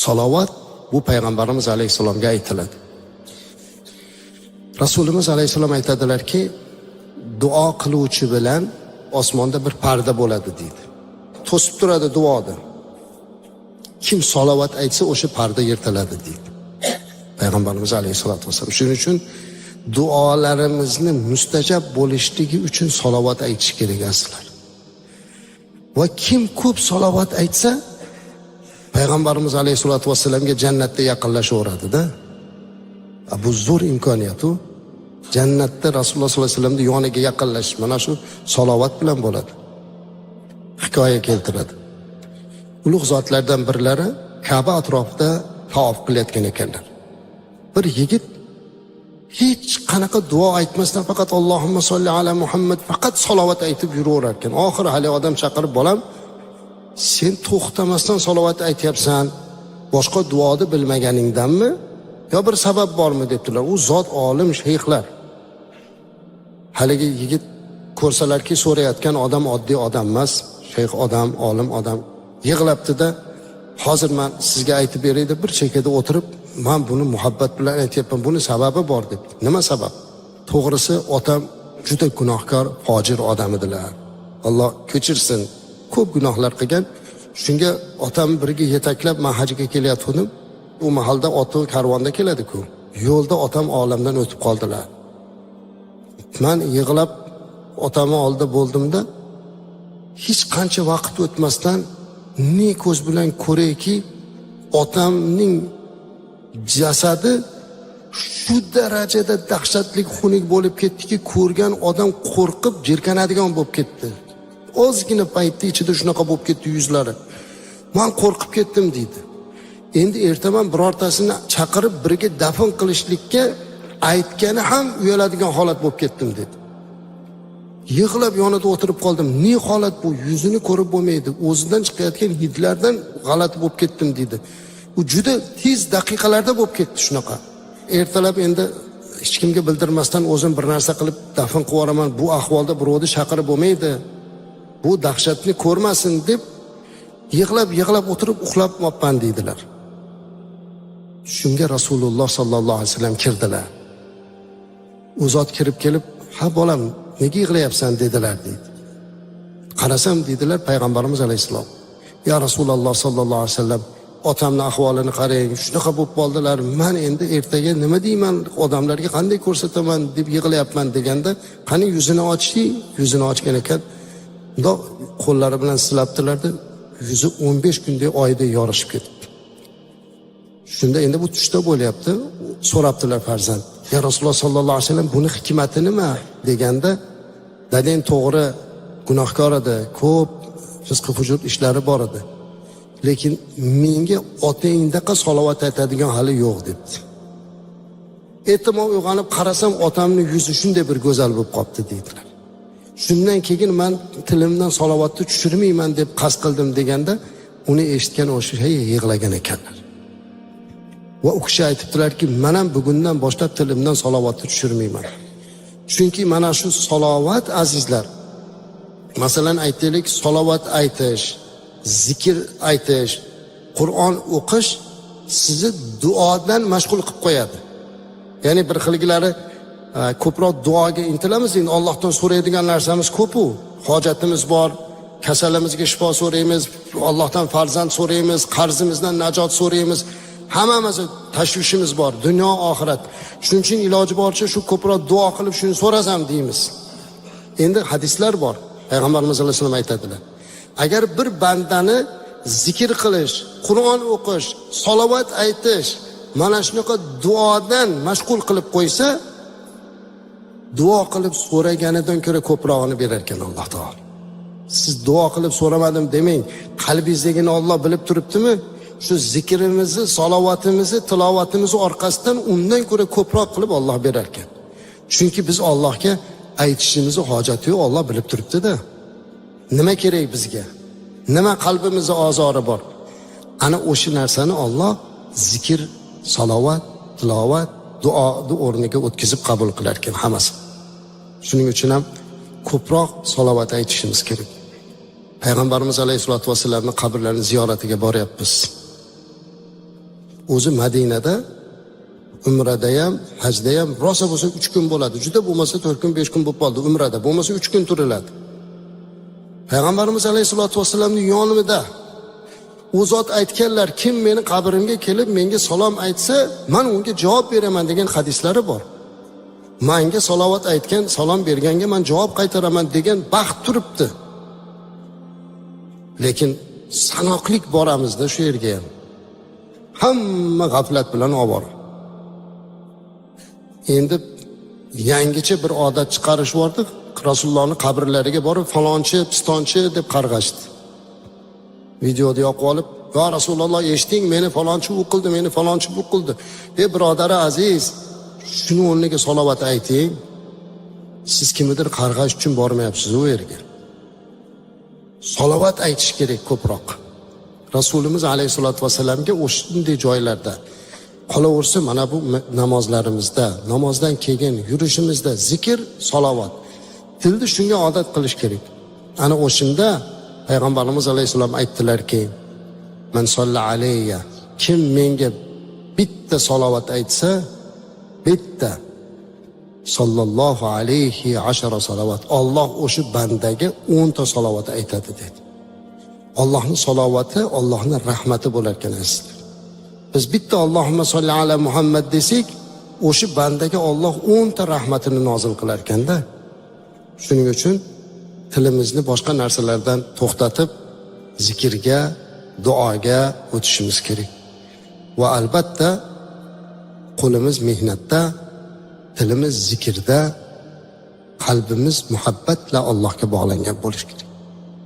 Salovat bu payg'ambarimiz alayhissalomga aytiladi. Rasulimiz alayhissalom aytadilarki, duo qiluvchi bilan osmonda bir parda bo'ladi deydi. To'sib turadi duoni. Kim salovat aytsa o'sha parda yirtiladi deydi payg'ambarimiz alayhissalatu vasallam. Shuning uchun duolarimizni mustajab bo'lishligi uchun salovat aytish kerak aslar. Va kim ko'p salovat aytsa payg'ambarimiz alayhissalatu vasallamga jannatda yaqinlashaveradi-da. Bu zo'r imkoniyat u. Jannatda Rasululloh sollallohu alayhi vasallamning yoniga yaqinlashish mana shu salovat bilan bo'ladi. Hikoya keltiradi. Ulug' zotlardan birlari Ka'ba atrofida tavof qilayotgan ekanlar. Bir yigit hech qanaqa duo aytmasdan faqat Allohumma solli ala Muhammad faqat salovat aytib yuraverar ekan. Oxiri hali odam chaqirib, bolam, sen to'xtamasdan salovat aytyapsan, boshqa duoni bilmaganingdanmi yo bir sabab bormi debdilar. U zot olim shayxlar. Haligi yigit ko'rsalarki so'rayotgan odam oddiy odam emas, shayx odam, olim odam. Yig'labdi-da, hozir men sizga aytib beray deb bir chekada o'tirib, men buni muhabbat bilan aytyapman, buni sababi bor deb. Nima sabab? To'g'risi otam juda gunohkor, fojir odam edilar. Alloh kechirsin. Ko'p gunohlar qilgan. Shunga otam birga yetaklab men hajga kelyotgandim. U mahalda oti karvonda keladi-ku. Yo'lda otam olamdan o'tib qoldilar. Men yig'lab otamni oldida bo'ldimda, hech qancha vaqt o'tmasdan ne ko'z bilan ko'rayki, otamning jasadi shu darajada dahshatli xunuk bo'lib ketdiki, ko'rgan odam qo'rqib jirkanadigan bo'lib ketdi. Ozgina paytda ichida shunaqa bo'lib ketdi yuzlari. Men qo'rqib ketdim deydi. Endi ertaman birortasini chaqirib birga dafn qilishlikka aytgani ham uyaladigan holat bo'lib ketdim dedi. Yig'lab yonida o'tirib qoldim. Ne holat bu? Yuzini ko'rib bo'lmaydi. O'zidan chiqayotgan hidlardan g'alati bo'lib ketdim dedi. U juda tez daqiqalarda bo'lib ketdi shunaqa. Ertalab endi hech kimga bildirmasdan o'zim bir narsa qilib dafn qilib yuboraman. Bu ahvolda birovni chaqirib bo'lmaydi. Bu dahshatni ko'rmasin deb yig'lab o'tirib uxlab qolman deydilar. Shunga Rasululloh sallallohu alayhi vasallam kirdilar. U zot kirib kelib, "Ha bolam, nega yig'layapsan?" dedilar deydi. Qarasam dedilar payg'ambarimiz alayhisalom. "Ya Rasululloh sallallohu alayhi vasallam, otamning ahvolini qarang, shunaqa bo'lib qoldilar. Men endi ertaga nima deyman, odamlarga qanday ko'rsataman deb yig'layapman" deganda, "Qani yuzini ochdi?" Yuzini ochgan ekan. Bundoq qo'llari bilan silabdilarda, yuzi 15 kunda oyda yorishib ketdi. Shunda endi bu tushda bo'lyapti. So'rabdilar farzand. "Ya Rasululloh sallallohu alayhi vasallam, buni hikmati nima?" deganda, "Dadang to'g'ri gunohkor edi, ko'p fisq fujur ishlari bor edi. Lekin menga otangdaqa salovat aytadigan hali yo'q" debdi. Ertaman uyg'onib qarasam, otamning yuzi shunday bir go'zal bo'lib qopti deydilar. Shundan keyin men tilimdan salovatni tushirmayman deb qasd qildim deganda, uni eshitgan o'sha yig'lagan ekanlar. Va u kishi aytibdilarki, "Men ham bugundan boshlab tilimdan salovatni tushirmayman." Chunki mana shu salovat azizlar. Masalan aytaylik, salovat aytish, zikr aytish, Qur'on o'qish sizni duodan mashg'ul qilib qo'yadi. Ya'ni bir xilgilari ko'proq duoga intilamiz. Endi Allohdan so'raydigan narsamiz ko'p-ku. Hojatimiz bor, kasalimizga shifo so'raymiz, Allohdan farzand so'raymiz, qarzimizdan najot so'raymiz. Hammamiz tashvishimiz bor, dunyo oxirat. Shuning uchun iloji boricha shu ko'proq duo qilib shuni so'rasam deymiz. Endi hadislar bor. Payg'ambarimiz sollallohu alayhi vasallam aytadilar. Agar bir bandani zikr qilish, Qur'on o'qish, salovat aytish, mana shunaqa duodan mashg'ul qilib qo'ysa, duo qilib so'raganidan ko'ra ko'prog'ini berar ekan Alloh taolo. Siz duo qilib so'ramadim demang, qalbingizdagini Alloh bilib turibdimi? Shu zikrimizni, salovatimizni, tilovatimizni orqasidan undan ko'ra ko'proq qilib Alloh berar ekan. Chunki biz Allohga aytishimizni hojati yo'q, Alloh bilib turibdi-da. Nima kerak bizga? Nima qalbimizda ozori bor? Ana o'sha narsani Alloh zikr, salovat, tilovat, duoni o'rniga o'tkazib qabul qilar ekan hammasi. Shuning uchun ham ko'proq salovat aytishimiz kerak. Payg'ambarimiz alayhisolatu vasallamning qabrlarini ziyoratiga boryapmiz. o'zi Madinada umrada ham, hajda ham rosa bo'lsa 3 kun bo'ladi. Juda bo'lmasa 4 kun, 5 kun bo'lib qoldi umrada. Bo'lmasa 3 kun turiladi. Payg'ambarimiz alayhisolatu vasallamning yonimida u zot aytganlar, kim meni qabrimga kelib menga salom aytsa, men unga javob beraman degan hadislari bor. Menga salovat aytgan, salom berganga men javob qaytaraman degan baxt turibdi. Lekin sanoqlik boramizda shu yerga ham. Hamma g'aflat bilan ovora. Endi yangicha bir odat chiqarishvordi. Rasulullohning qabrlariga borib falonchi, pistonchi deb qarg'ashdi. Videoda yoqib olib, "Ya Rasululloh, eshiting, meni falonchi bu qildi, meni falonchi bu qildi." Birodari aziz, shuni o'rniga salovat ayting. Siz kimnidir qarg'ash uchun bormayapsiz u yerga. Salovat aytish kerak ko'proq. Rasulimiz alayhisolatu vasallamga o'shanday joylarda qolaversa, mana bu namozlarimizda, namozdan keyin yurishimizda zikr, salovat. Tilni shunga odat qilish kerak. Ana o'shanda Payg'ambarimiz alayhisalom aytdilarki, "Man solla alayya", kim menga bitta salovat aytsa, bitta sallallohu alayhi 10 salovat. Alloh o'sha bandaga 10 ta salovat aytadi dedi. Allohning salovati, Allohning rahmati bo'lar ekan aslida. Biz bitta Allohumma solli ala Muhammad desak, o'sha bandaga Alloh 10 ta rahmatini nozil qilar ekanda. Shuning uchun tilimizni boshqa narsalardan to'xtatib, zikrga, duoga o'tishimiz kerak. Va albatta qo'limiz mehnatda, tilimiz zikrda, qalbimiz muhabbat bilan Allohga bog'langan bo'lishi kerak.